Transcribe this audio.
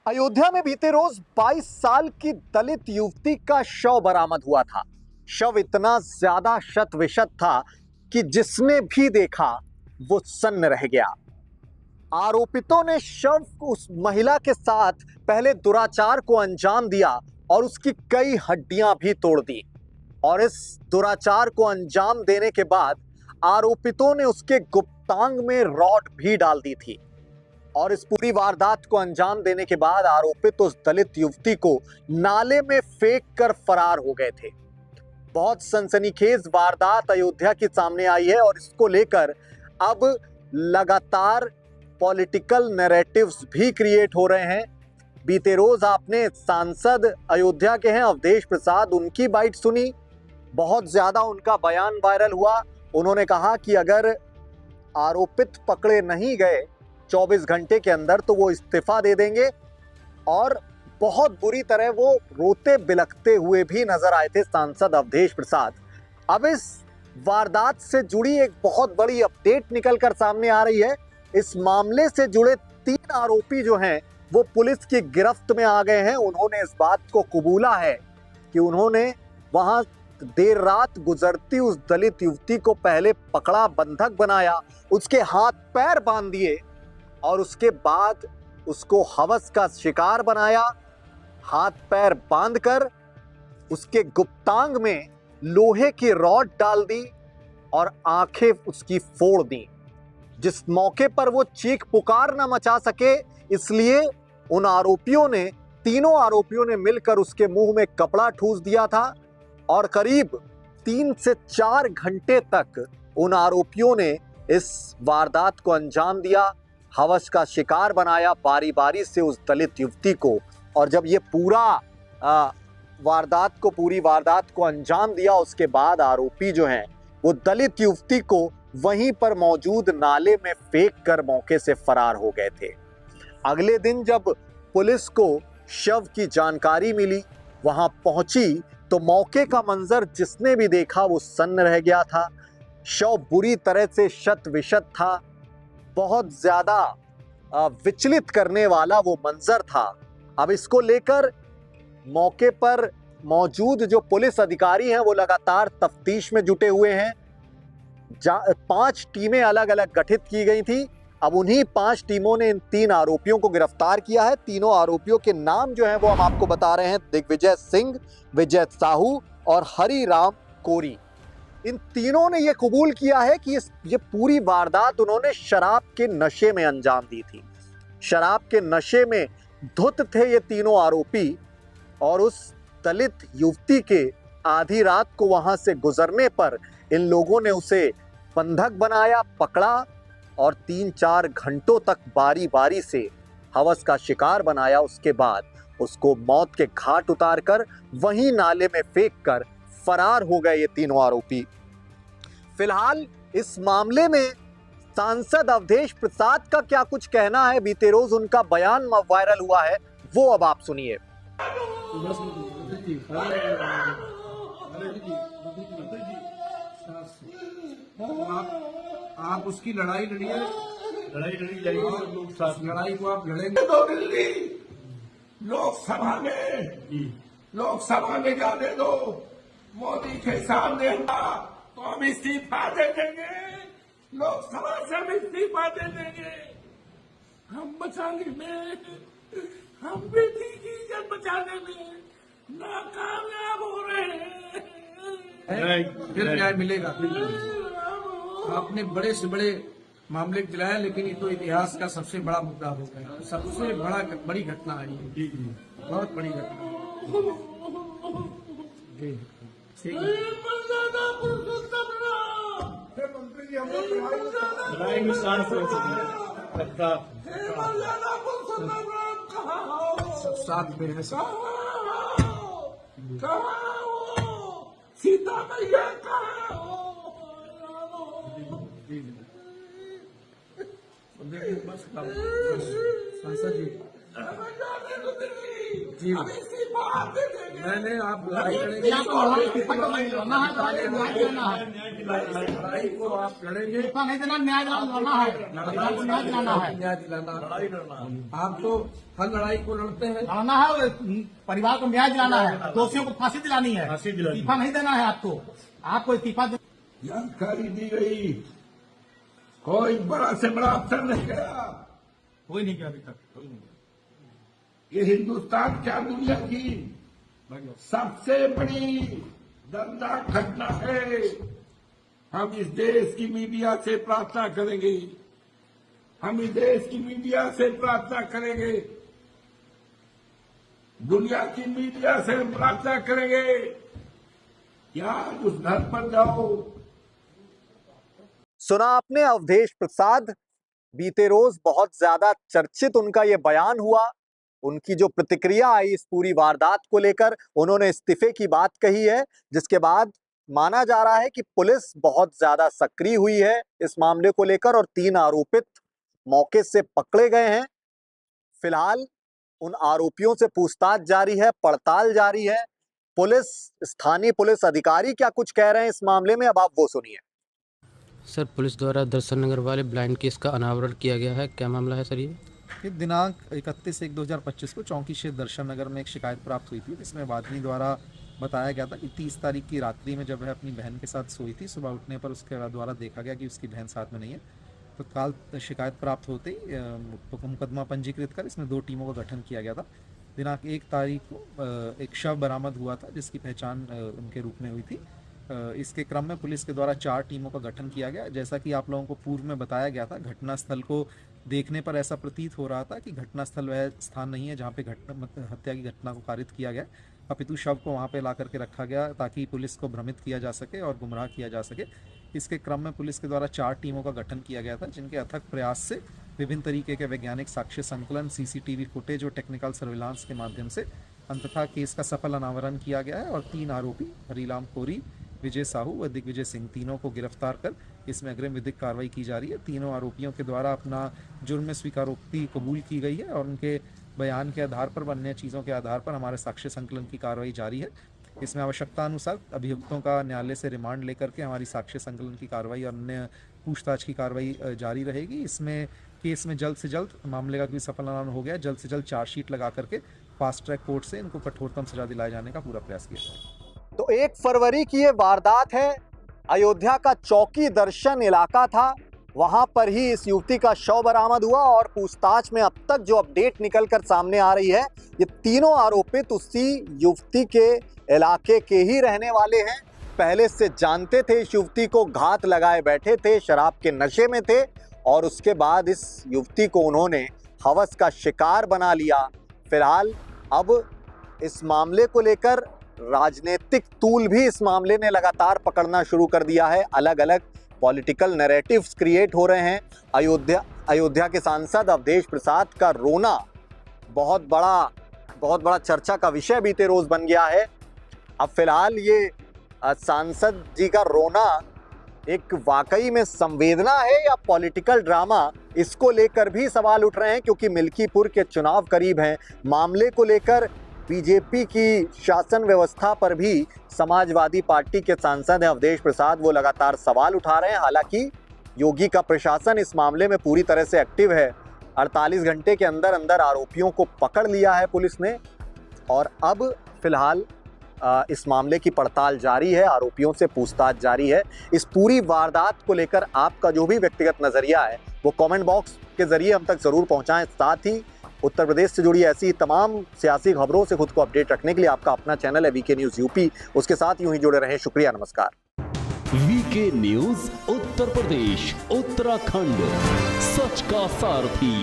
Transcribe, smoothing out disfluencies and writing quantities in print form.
अयोध्या में बीते रोज 22 साल की दलित युवती का शव बरामद हुआ था। शव इतना ज्यादा शत विशत था कि जिसने भी देखा वो सन्न रह गया। आरोपितों ने शव उस महिला के साथ पहले दुराचार को अंजाम दिया और उसकी कई हड्डियां भी तोड़ दी और इस दुराचार को अंजाम देने के बाद आरोपितों ने उसके गुप्तांग में रॉड भी डाल दी थी और इस पूरी वारदात को अंजाम देने के बाद आरोपित उस दलित युवती को नाले में फेंक कर फरार हो गए थे। बहुत सनसनीखेज वारदात अयोध्या की सामने आई है और इसको लेकर अब लगातार पॉलिटिकल नैरेटिव्स भी क्रिएट हो रहे हैं। बीते रोज आपने सांसद अयोध्या के हैं अवधेश प्रसाद, उनकी बाइट सुनी। बहुत ज्यादा उनका बयान वायरल हुआ। उन्होंने कहा कि अगर आरोपित पकड़े नहीं गए 24 घंटे के अंदर तो वो इस्तीफा दे देंगे और बहुत बुरी तरह वो रोते बिलखते हुए भी नजर आए थे सांसद अवधेश प्रसाद। अब इस वारदात से जुड़ी एक बहुत बड़ी अपडेट निकलकर सामने आ रही है। इस मामले से जुड़े 3 आरोपी जो हैं वो पुलिस की गिरफ्त में आ गए हैं। उन्होंने इस बात को कबूला है कि उन्होंने वहां देर रात गुजरती उस दलित युवती को पहले पकड़ा, बंधक बनाया, उसके हाथ पैर बांध दिए और उसके बाद उसको हवस का शिकार बनाया। हाथ पैर बांधकर उसके गुप्तांग में लोहे की रॉड डाल दी और आंखें उसकी फोड़ दी। जिस मौके पर वो चीख पुकार न मचा सके, इसलिए उन आरोपियों ने, तीनों आरोपियों ने मिलकर उसके मुंह में कपड़ा ठूस दिया था और करीब 3 से 4 घंटे तक उन आरोपियों ने इस वारदात को अंजाम दिया, हवस का शिकार बनाया बारी बारी से उस दलित युवती को। और जब ये पूरी वारदात को अंजाम दिया, उसके बाद आरोपी जो हैं वो दलित युवती को वहीं पर मौजूद नाले में फेंक कर मौके से फरार हो गए थे। अगले दिन जब पुलिस को शव की जानकारी मिली, वहां पहुंची तो मौके का मंजर जिसने भी देखा वो सन्न रह गया था। शव बुरी तरह से शत विशत था, बहुत ज्यादा विचलित करने वाला वो मंजर था। अब इसको लेकर मौके पर मौजूद जो पुलिस अधिकारी हैं वो लगातार तफ्तीश में जुटे हुए हैं। 5 टीमें अलग अलग गठित की गई थी। अब उन्हीं 5 टीमों ने इन 3 आरोपियों को गिरफ्तार किया है। तीनों आरोपियों के नाम जो हैं वो हम आपको बता रहे हैं, दिग्विजय सिंह, विजय साहू और हरिराम कोरी। इन तीनों ने यह कबूल किया है कि ये पूरी वारदात उन्होंने शराब के नशे में अंजाम दी थी। शराब के नशे में धुत थे ये तीनों आरोपी और उस दलित युवती के आधी रात को वहां से गुजरने पर इन लोगों ने उसे बंधक बनाया, पकड़ा और 3-4 घंटों तक बारी बारी से हवस का शिकार बनाया। उसके बाद उसको मौत के घाट उतारकर वहीं नाले में फेंककर फरार हो गए ये तीनों आरोपी। फिलहाल इस मामले में सांसद अवधेश प्रसाद का क्या कुछ कहना है, बीते रोज उनका बयान वायरल हुआ है, वो अब आप सुनिए। आप उसकी लड़ाई लड़िए, लड़ी जाएगी, लोग साथ लड़ाई को आप लड़ेंगे तो दिल्ली लोकसभा में जाने दो। मोदी के सामने तो हम इस्तीफा दे देंगे, लोकसभा से हम इस्तीफा दे देंगे। हम बचाने में, हम बेटी की इज्जत बचाने में नाकामयाब हो रहे हैं। फिर न्याय मिलेगा। आपने बड़े से बड़े मामले दिलाया, लेकिन ये तो इतिहास का सबसे बड़ा मुद्दा हो गया, सबसे बड़ी घटना आई है, बहुत बड़ी घटना। ठीक है, मंत्री जी, हम लोग लड़ाई में शान सब साथ में है। सीता मैया कहाँ हो? बस सांसद जी जी, मैंने आप लड़ाई करेंगे लड़ाई को आप लड़ेंगे नहीं देना, न्याय दिलाना है, न्याय दिलाना है, न्याय दिलाना आप तो हर लड़ाई को लड़ते हैं। लड़ना है और परिवार को न्याय दिलाना है, दोषियों को फांसी दिलानी है, इस्तीफा नहीं देना है आपको इस्तीफा जानकारी दी गई, कोई बड़ा से बड़ा अफसर नहीं गया। कोई नहीं किया अभी तक। ये हिंदुस्तान क्या दुनिया की सबसे बड़ी दर्दनाक घटना है। हम इस देश की मीडिया से प्रार्थना करेंगे, हम इस देश की मीडिया से प्रार्थना करेंगे, दुनिया की मीडिया से हम प्रार्थना करेंगे कि आज उस घर पर जाओ। सुना आपने अवधेश प्रसाद, बीते रोज बहुत ज्यादा चर्चित उनका ये बयान हुआ, उनकी जो प्रतिक्रिया आई इस पूरी वारदात को लेकर, उन्होंने इस्तीफे की बात कही है, जिसके बाद माना जा रहा है कि पुलिस बहुत ज्यादा सक्रिय हुई है इस मामले को लेकर और 3 आरोपित मौके से पकड़े गए हैं। फिलहाल उन आरोपियों से पूछताछ जारी है, पड़ताल जारी है। पुलिस, स्थानीय पुलिस अधिकारी क्या कुछ कह रहे हैं इस मामले में, अब आप वो सुनिए। सर, पुलिस द्वारा दर्शन नगर वाले ब्लाइंड केस का अनावरण किया गया है, क्या मामला है सर? ये दिनांक 31/1/2025 को चौकी क्षेत्र दर्शन नगर में एक शिकायत प्राप्त हुई थी, जिसमें वादनी द्वारा बताया गया था कि 30 तारीख की रात्रि में जब वह अपनी बहन के साथ सोई थी, सुबह उठने पर उसके द्वारा देखा गया कि उसकी बहन साथ में नहीं है। तो काल शिकायत प्राप्त होते ही मुकदमा पंजीकृत कर इसमें 2 टीमों का गठन किया गया था। दिनांक 1 तारीख को एक शव बरामद हुआ था, जिसकी पहचान उनके रूप में हुई थी। इसके क्रम में पुलिस के द्वारा 4 टीमों का गठन किया गया। जैसा कि आप लोगों को पूर्व में बताया गया था, घटनास्थल को देखने पर ऐसा प्रतीत हो रहा था कि घटनास्थल वह स्थान नहीं है जहां पे हत्या की घटना को कारित किया गया, अपितु शव को वहां पे ला करके रखा गया ताकि पुलिस को भ्रमित किया जा सके और गुमराह किया जा सके। इसके क्रम में पुलिस के द्वारा 4 टीमों का गठन किया गया था, जिनके अथक प्रयास से विभिन्न तरीके के वैज्ञानिक साक्ष्य संकलन, CCTV फुटेज और टेक्निकल सर्विलांस के माध्यम से अंततः केस का सफल अनावरण किया गया है और 3 आरोपी हरीराम कोरी, विजय साहू व दिग्विजय सिंह, तीनों को गिरफ्तार कर इसमें अग्रिम विधिक कार्रवाई की जा रही है। तीनों आरोपियों के द्वारा अपना जुर्म स्वीकारोक्ति कबूल की गई है और उनके बयान के आधार पर, अन्य चीज़ों के आधार पर हमारे साक्ष्य संकलन की कार्रवाई जारी है। इसमें आवश्यकता अनुसार अभियुक्तों का न्यायालय से रिमांड लेकर के हमारी साक्ष्य संकलन की कार्रवाई और अन्य पूछताछ की कार्रवाई जारी रहेगी। इसमें केस में जल्द से जल्द मामले का भी सफल अनावरण हो गया, जल्द से जल्द चार्जशीट लगा करके फास्ट ट्रैक कोर्ट से इनको कठोरतम सजा दिलाए जाने का पूरा प्रयास किया जाएगा। तो 1 फरवरी की ये वारदात है, अयोध्या का चौकी दर्शन इलाका था, वहां पर ही इस युवती का शव बरामद हुआ और पूछताछ में अब तक जो अपडेट निकलकर सामने आ रही है, ये तीनों आरोपित उसी युवती के इलाके के ही रहने वाले हैं। पहले से जानते थे इस युवती को, घात लगाए बैठे थे, शराब के नशे में थे और उसके बाद इस युवती को उन्होंने हवस का शिकार बना लिया। फिलहाल अब इस मामले को लेकर राजनीतिक तूल भी इस मामले ने लगातार पकड़ना शुरू कर दिया है। अलग अलग पॉलिटिकल नैरेटिव्स क्रिएट हो रहे हैं। अयोध्या के सांसद अवधेश प्रसाद का रोना बहुत बड़ा चर्चा का विषय बीते रोज बन गया है। अब फिलहाल ये सांसद जी का रोना एक वाकई में संवेदना है या पॉलिटिकल ड्रामा, इसको लेकर भी सवाल उठ रहे हैं, क्योंकि मिल्कीपुर के चुनाव करीब हैं। मामले को लेकर बीजेपी की शासन व्यवस्था पर भी समाजवादी पार्टी के सांसद हैं अवधेश प्रसाद, वो लगातार सवाल उठा रहे हैं। हालांकि योगी का प्रशासन इस मामले में पूरी तरह से एक्टिव है। 48 घंटे के अंदर अंदर आरोपियों को पकड़ लिया है पुलिस ने और अब फिलहाल इस मामले की पड़ताल जारी है, आरोपियों से पूछताछ जारी है। इस पूरी वारदात को लेकर आपका जो भी व्यक्तिगत नजरिया है वो कमेंट बॉक्स के जरिए हम तक जरूर पहुंचाएं। साथ ही उत्तर प्रदेश से जुड़ी ऐसी तमाम सियासी खबरों से खुद को अपडेट रखने के लिए आपका अपना चैनल है वीके न्यूज यूपी, उसके साथ यूं ही जुड़े रहें। शुक्रिया, नमस्कार। वीके न्यूज उत्तर प्रदेश, उत्तराखंड, सच का सारथी।